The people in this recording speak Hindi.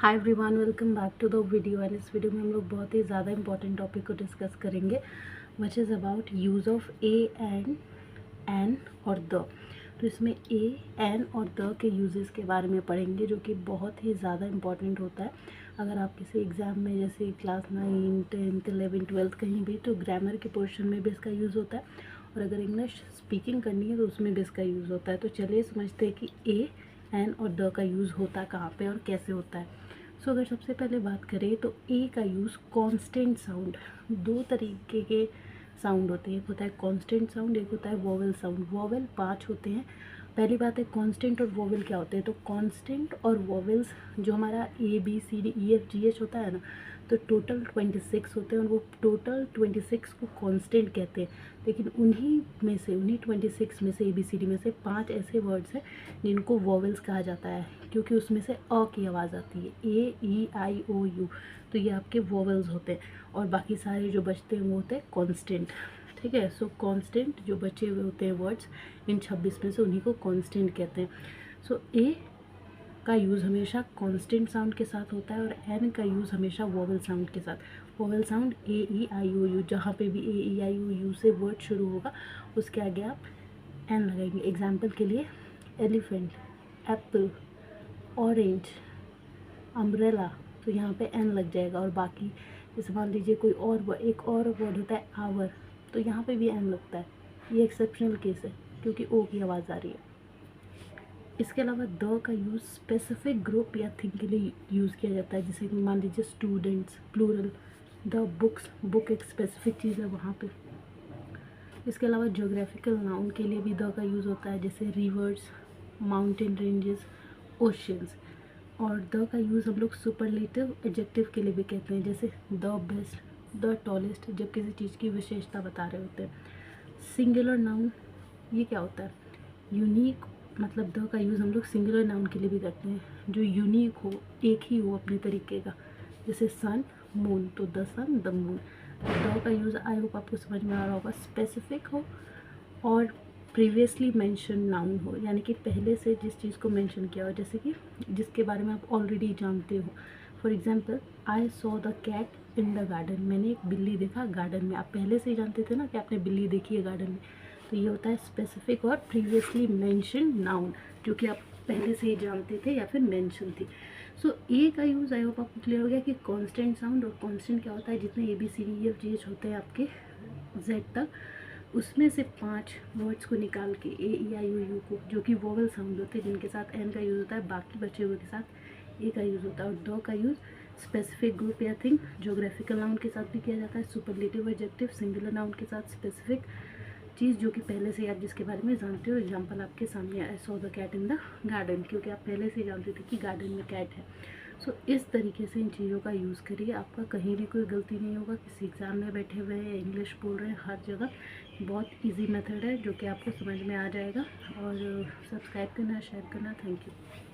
Hi everyone, welcome back to the video. And इस वीडियो में हम लोग बहुत ही ज़्यादा इंपॉर्टेंट टॉपिक को डिस्कस करेंगे which is about use of a an और द। तो इसमें ए एन और द के यूजेस के बारे में पढ़ेंगे, जो कि बहुत ही ज़्यादा इंपॉर्टेंट होता है। अगर आप किसी एग्ज़ाम में जैसे क्लास 9, 10th, 11th, 12th कहीं भी, तो ग्रामर के पोर्शन में भी इसका यूज़ होता है, और अगर इंग्लिश स्पीकिंग करनी है तो उसमें भी इसका यूज़ होता है। तो चलिए समझते हैं कि ए एन और द का यूज़ होता कहाँ पे और कैसे होता है। सो अगर सबसे पहले बात करें तो ए का यूज़ कांस्टेंट साउंड, दो तरीके के साउंड होते हैं। एक होता है कांस्टेंट साउंड, एक होता है वोवेल साउंड। वोवेल 5 होते हैं। पहली बात है कांस्टेंट और वोवेल क्या होते हैं। तो कांस्टेंट और वोवेल्स जो हमारा A B C D E F G H होता है ना, तो टोटल 26 होते हैं, और वो टोटल 26 को कांस्टेंट कहते हैं। लेकिन उन्हीं 26 में से ए बी सी डी में से 5 ऐसे वर्ड्स हैं जिनको वोवेल्स कहा जाता है, क्योंकि उसमें से अ की आवाज़ आती है, ए ई आई ओ यू। तो ये आपके वोवेल्स होते हैं, और बाकी सारे जो बचते हैं वो होते हैं कांस्टेंट। ठीक है, सो कांस्टेंट जो बचे हुए होते हैं वर्ड्स, इन 26 में से उन्हीं को कांस्टेंट कहते हैं। सो ए का यूज़ हमेशा कांस्टेंट साउंड के साथ होता है, और एन का यूज़ हमेशा वोवेल साउंड के साथ। Vowel sound A E I O U, जहाँ पे भी ए ई आई ओ यू से वर्ड शुरू होगा उसके आगे आप एन लगाएंगे। एग्जाम्पल के लिए एलिफेंट, एप्पल, ऑरेंज, अम्ब्रेला, तो यहाँ पे एन लग जाएगा। और बाकी जैसे मान लीजिए कोई और एक और वर्ड होता है आवर, तो यहाँ पे भी एन लगता है। ये एक्सेप्शनल केस है क्योंकि ओ की आवाज़ आ रही है। इसके अलावा द का यूज़ स्पेसिफिक ग्रुप या थिंग के लिए यूज़ किया जाता है। जैसे मान लीजिए students, plural, the books, book एक स्पेसिफिक चीज़ है वहाँ पे। इसके अलावा ज्योग्राफिकल नाउन के लिए भी द का यूज़ होता है, जैसे रिवर्स, माउंटेन रेंजेस, ओशियंस। और द का यूज़ हम लोग सुपरलेटिव एडजेक्टिव के लिए भी कहते हैं, जैसे द बेस्ट, द टॉलेस्ट, जब किसी चीज़ की विशेषता बता रहे होते हैं। सिंगुलर नाउन ये क्या होता है, यूनिक, मतलब द का यूज़ हम लोग सिंगुलर नाउन के लिए भी करते हैं, जो यूनिक हो, एक ही हो अपने तरीके का, जैसे सन, मून, तो the sun, the moon. The का यूज़ आई होप आपको समझ में आ रहा होगा, स्पेसिफिक हो और प्रीवियसली मेंशन नाउन हो, यानी कि पहले से जिस चीज़ को मेंशन किया हो, जैसे कि जिसके बारे में आप ऑलरेडी जानते हो। For example, I saw the cat in the garden, मैंने एक बिल्ली देखा गार्डन में। आप पहले से ही जानते थे ना कि आपने बिल्ली देखी है गार्डन में। तो ये होता है स्पेसिफिक और प्रीवियसली मेंशन नाउन, जो कि आप पहले से ही जानते थे या फिर मेंशन थी। सो ए का यूज़ आई होप आपको क्लियर हो गया कि कांस्टेंट साउंड, और कांस्टेंट क्या होता है, जितने A B C D E F G H होते हैं आपके जेड तक, उसमें से 5 वर्ड्स को निकाल के ए ई आई ओ यू को, जो कि वोवेल साउंड होते हैं जिनके साथ एन का यूज़ होता है, बाकी बचे हुए के साथ ए का यूज़ होता है। और द का यूज़ स्पेसिफिक ग्रुप या थिंग, ज्योग्राफिकल नाउन के साथ भी किया जाता है, सुपरलेटिव एडजेक्टिव सिंगुलर नाउन के साथ, स्पेसिफिक चीज़ जो कि पहले से आप जिसके बारे में जानते हो। एग्जांपल आपके सामने I saw the cat in the garden, क्योंकि आप पहले से जानते थे कि गार्डन में कैट है। सो इस तरीके से इन चीज़ों का यूज़ करिए, आपका कहीं भी कोई गलती नहीं होगा। किसी एग्ज़ाम में बैठे हुए हैं, इंग्लिश बोल रहे हैं, हर जगह बहुत इजी मेथड है जो कि आपको समझ में आ जाएगा। और सब्सक्राइब करना, शेयर करना। Thank you.